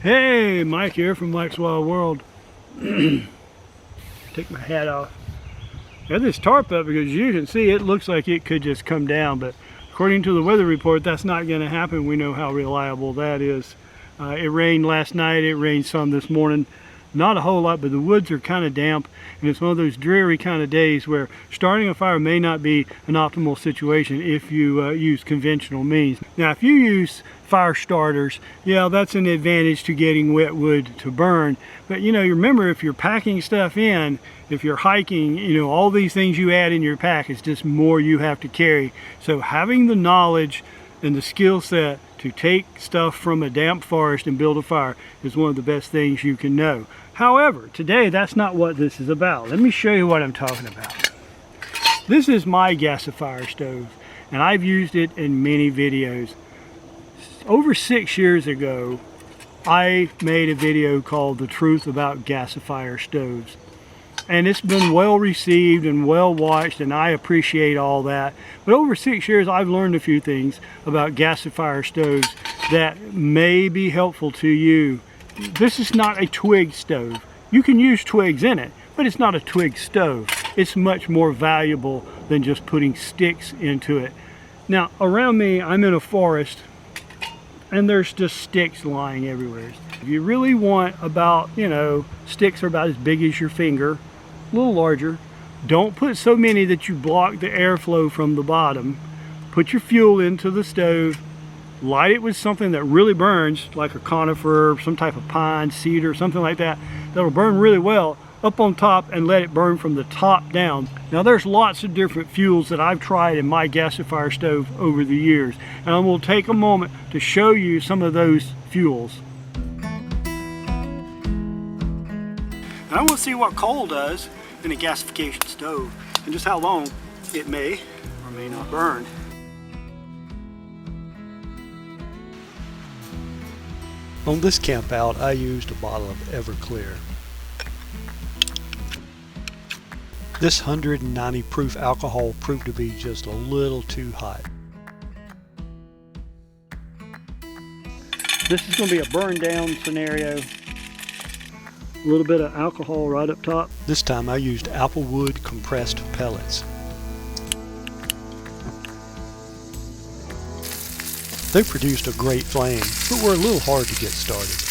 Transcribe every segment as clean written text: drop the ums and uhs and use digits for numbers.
Hey, Mike here from Mike's Wild World. Take my hat off. Got this tarp up because you can see it looks like it could just come down, but according to the weather report, that's not going to happen. We know how reliable that is. It rained last night, it rained some this morning. Not a whole lot, but the woods are kind of damp, and it's one of those dreary kind of days where starting a fire may not be an optimal situation if you use conventional means. Now, if you use fire starters, yeah, that's an advantage to getting wet wood to burn. But you know, remember, if you're packing stuff in, if you're hiking, you know, all these things you add in your pack is just more you have to carry. So having the knowledge and the skill set to take stuff from a damp forest and build a fire is one of the best things you can know. However, today that's not what this is about. Let me show you what I'm talking about. This is my gasifier stove, and I've used it in many videos. Over 6 years ago, I made a video called The Truth About Gasifier Stoves. And it's been well received and well watched, and I appreciate all that. But over 6 years, I've learned a few things about gasifier stoves that may be helpful to you. This is not a twig stove. You can use twigs in it, but it's not a twig stove. It's much more valuable than just putting sticks into it. Now, around me, I'm in a forest, and there's just sticks lying everywhere. If you really want about, you know, sticks are about as big as your finger, a little larger. Don't put so many that you block the airflow from the bottom. Put your fuel into the stove, light it with something that really burns, like a conifer, some type of pine, cedar, something like that, that'll burn really well up on top, and let it burn from the top down. Now, there's lots of different fuels that I've tried in my gasifier stove over the years, and I'm going to take a moment to show you some of those fuels. And I want to see what coal does in a gasification stove, and just how long it may or may not burn. On this camp out, I used a bottle of Everclear. This 190 proof alcohol proved to be just a little too hot. This is going to be a burn down scenario. A little bit of alcohol right up top. This time I used applewood compressed pellets. They produced a great flame, but were a little hard to get started.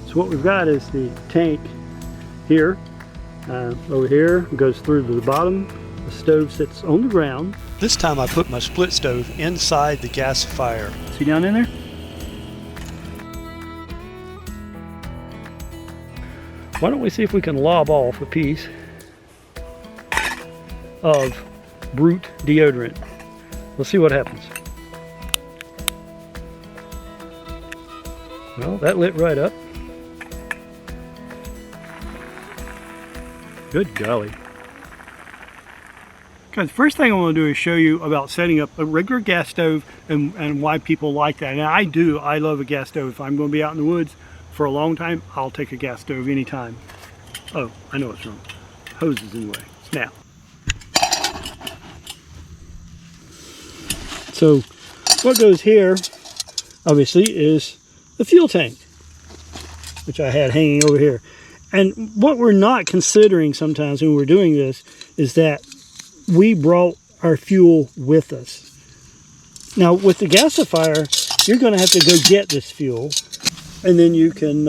So what we've got is the tank here. Over here, goes through to the bottom. The stove sits on the ground. This time I put my split stove inside the gasifier. See down in there? Why don't we see if we can lob off a piece of Brute deodorant. We'll see what happens. Well, that lit right up. Good golly. Okay, the first thing I want to do is show you about setting up a regular gas stove and why people like that. And I love a gas stove. If I'm going to be out in the woods for a long time, I'll take a gas stove anytime. Oh, I know what's wrong. Hose is in the way. Snap. So what goes here, obviously, is the fuel tank, which I had hanging over here. And what we're not considering sometimes when we're doing this is that we brought our fuel with us. Now, with the gasifier, you're going to have to go get this fuel, and then you can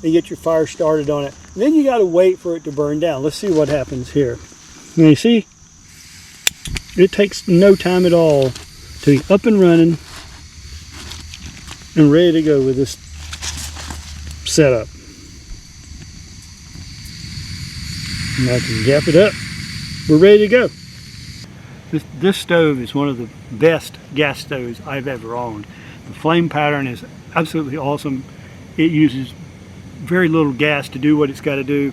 get your fire started on it. And then you got to wait for it to burn down. Let's see what happens here. Now, you see, it takes no time at all to be up and running and ready to go with this setup. And I can gap it up. We're ready to go. This stove is one of the best gas stoves I've ever owned. The flame pattern is absolutely awesome. It uses very little gas to do what it's got to do,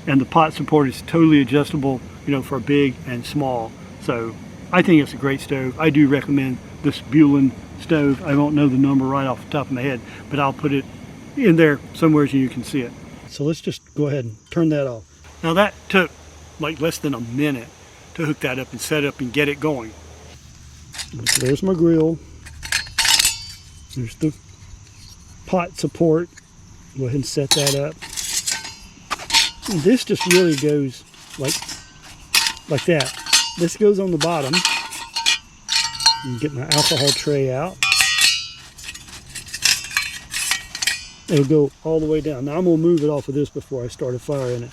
and the pot support is totally adjustable, you know, for big and small. So I think it's a great stove. I do recommend this Bulin stove. I don't know the number right off the top of my head, but I'll put it in there somewhere so you can see it. So let's just go ahead and turn that off. Now that took like less than a minute to hook that up and set up and get it going. So there's my grill. There's the pot support. Go ahead and set that up. And this just really goes like that. This goes on the bottom. And get my alcohol tray out. It'll go all the way down. Now I'm going to move it off of this before I start a fire in it.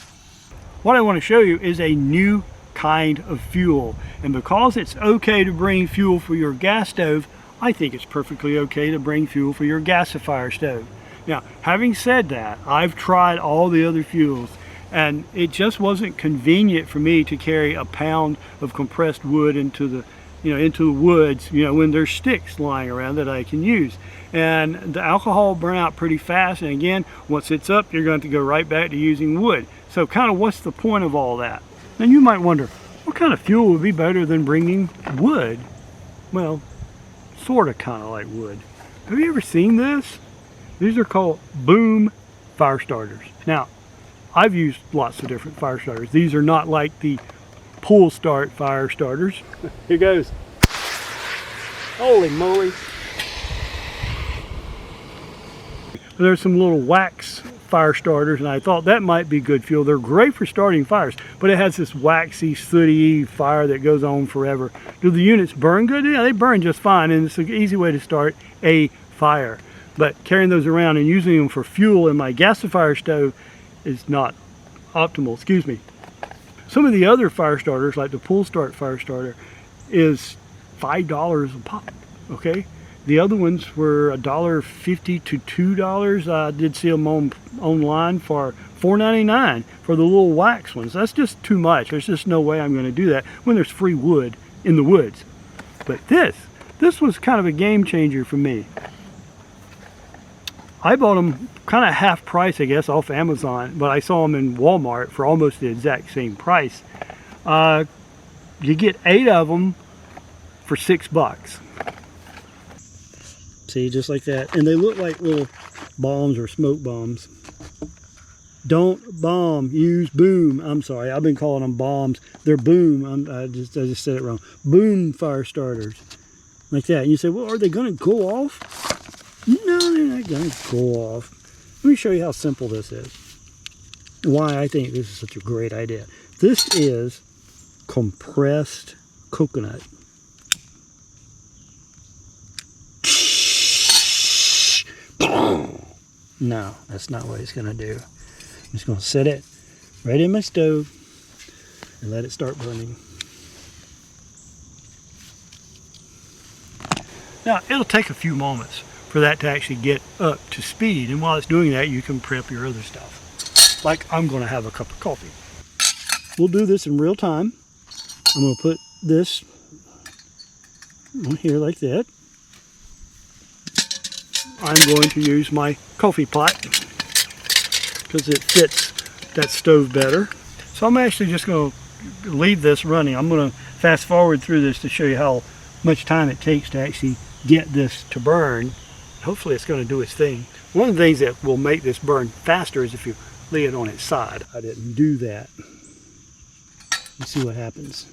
What I want to show you is a new kind of fuel. And because it's okay to bring fuel for your gas stove, I think it's perfectly okay to bring fuel for your gasifier stove. Now, having said that, I've tried all the other fuels, and it just wasn't convenient for me to carry a pound of compressed wood into the woods, when there's sticks lying around that I can use. And the alcohol burn out pretty fast, and again, once it's up, you're going to go right back to using wood. So kind of what's the point of all that? Now you might wonder, what kind of fuel would be better than bringing wood? Well, sort of kind of like wood. Have you ever seen this? These are called boom fire starters. Now, I've used lots of different fire starters. These are not like the pull start fire starters. Here goes. Holy moly. There's some little wax fire starters, and I thought that might be good fuel. They're great for starting fires, but it has this waxy, sooty fire that goes on forever. Do the units burn good? Yeah, they burn just fine, and it's an easy way to start a fire. But carrying those around and using them for fuel in my gasifier stove is not optimal. Excuse me. Some of the other fire starters, like the pull start fire starter, is $5 a pop. Okay, the other ones were $1.50 to $2. I did see them online for $4.99 for the little wax ones. That's just too much. There's just no way I'm going to do that when there's free wood in the woods. But this was kind of a game changer for me. I bought them kind of half price, I guess, off Amazon, but I saw them in Walmart for almost the exact same price. You get 8 of them for $6. See, just like that. And they look like little bombs or smoke bombs. Don't bomb, use boom. I'm sorry, I've been calling them bombs. They're boom. I just said it wrong. Boom fire starters. Like that. And you say, well, are they going to go off? No, they're not going to go off. Let me show you how simple this is. Why I think this is such a great idea. This is compressed coconut. No, that's not what it's going to do. I'm just going to set it right in my stove and let it start burning. Now, it'll take a few moments for that to actually get up to speed, and while it's doing that, you can prep your other stuff. Like I'm going to have a cup of coffee. We'll do this in real time. I'm going to put this on here like that. I'm going to use my coffee pot because it fits that stove better. So I'm actually just going to leave this running. I'm going to fast forward through this to show you how much time it takes to actually get this to burn. Hopefully it's going to do its thing. One of the things that will make this burn faster is if you lay it on its side. I didn't do that. Let's see what happens.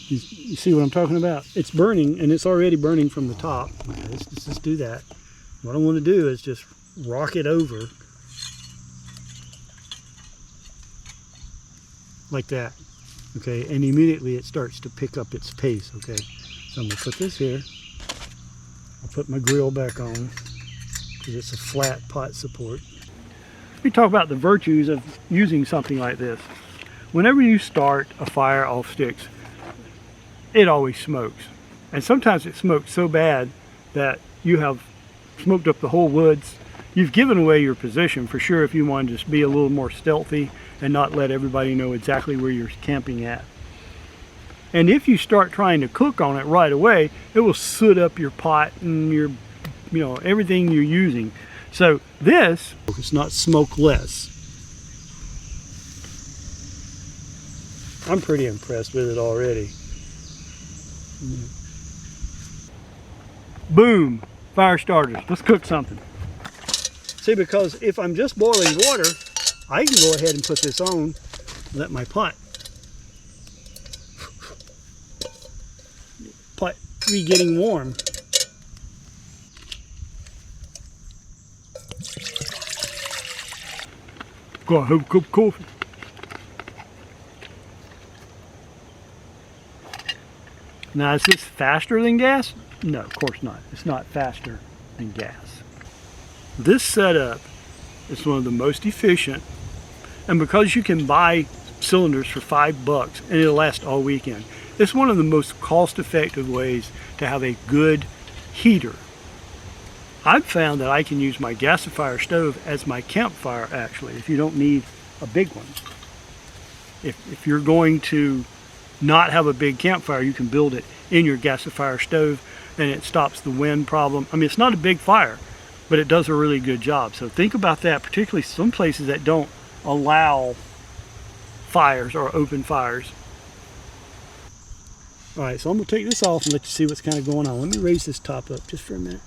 You see what I'm talking about? It's burning, and it's already burning from the top. Okay, let's just do that. What I want to do is just rock it over like that. Okay, and immediately it starts to pick up its pace. Okay, so I'm going to put this here. I'll put my grill back on because it's a flat pot support. Let me talk about the virtues of using something like this. Whenever you start a fire off sticks, it always smokes. And sometimes it smokes so bad that you have smoked up the whole woods. You've given away your position for sure if you want to just be a little more stealthy and not let everybody know exactly where you're camping at. And if you start trying to cook on it right away, it will soot up your pot and your, everything you're using. So this, it's not smokeless. I'm pretty impressed with it already. Boom, fire starters. Let's cook something. See, because if I'm just boiling water, I can go ahead and put this on, let my pot be getting warm. Go have a cup of coffee. Now, is this faster than gas? No, of course not. It's not faster than gas. This setup is one of the most efficient, and because you can buy cylinders for $5 and it'll last all weekend, it's one of the most cost-effective ways to have a good heater. I've found that I can use my gasifier stove as my campfire, actually, if you don't need a big one. If you're going to not have a big campfire, you can build it in your gasifier stove, and it stops the wind problem. I mean, it's not a big fire, but it does a really good job. So think about that, particularly some places that don't allow fires or open fires. All right, so I'm gonna take this off and let you see what's kind of going on. Let me raise this top up just for a minute.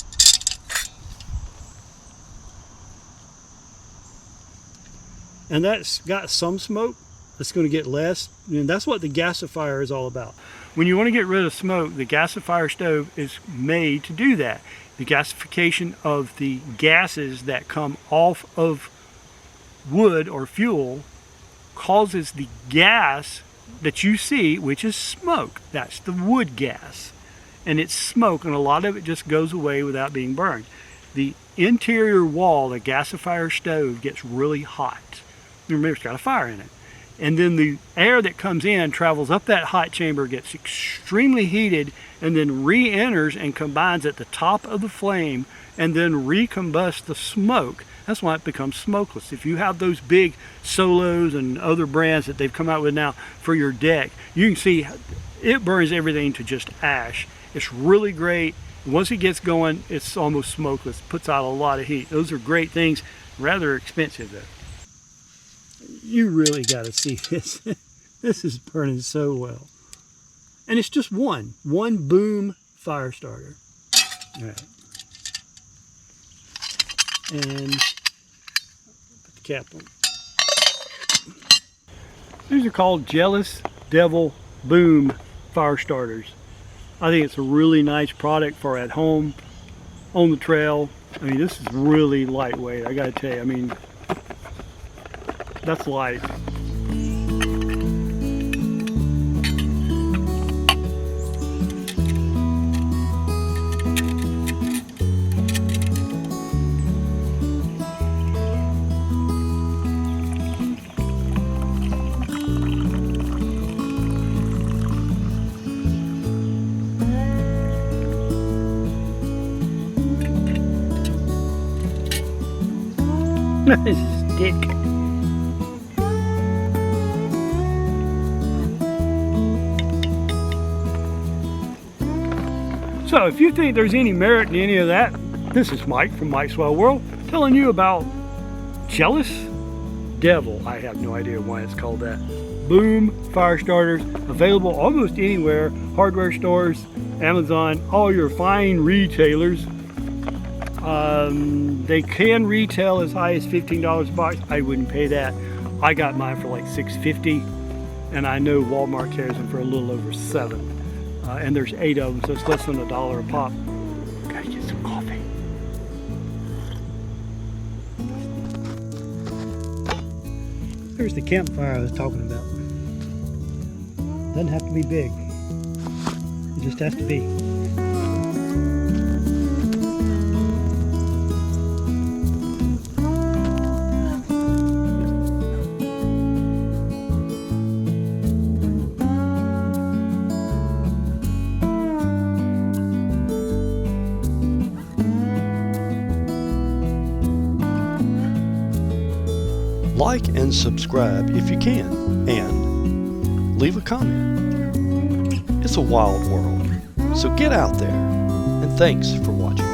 And that's got some smoke. It's going to get less, and that's what the gasifier is all about. When you want to get rid of smoke, the gasifier stove is made to do that. The gasification of the gases that come off of wood or fuel causes the gas that you see, which is smoke. That's the wood gas, and it's smoke, and a lot of it just goes away without being burned. The interior wall, the gasifier stove, gets really hot. Remember, it's got a fire in it. And then the air that comes in travels up that hot chamber, gets extremely heated, and then re-enters and combines at the top of the flame, and then recombusts the smoke. That's why it becomes smokeless. If you have those big Solos and other brands that they've come out with now for your deck, you can see it burns everything to just ash. It's really great. Once it gets going, it's almost smokeless. Puts out a lot of heat. Those are great things. Rather expensive though. You really got to see this. This is burning so well. And it's just one boom fire starter. All right. And put the cap on. These are called Jealous Devil Boom fire starters. I think it's a really nice product for at home, on the trail. I mean, this is really lightweight, I gotta tell you. I mean, that's light. Stick. So if you think there's any merit in any of that, this is Mike from Mike's Wild World telling you about Jealous Devil. I have no idea why it's called that. Boom fire starters, available almost anywhere, hardware stores, Amazon, all your fine retailers. They can retail as high as $15 a box. I wouldn't pay that. I got mine for like $6.50, and I know Walmart carries them for a little over $7. And there's 8 of them, so it's less than $1 a pop. Gotta get some coffee. There's the campfire I was talking about. Doesn't have to be big. It just has to be. Like and subscribe if you can, and leave a comment. It's a wild world, so get out there, and thanks for watching.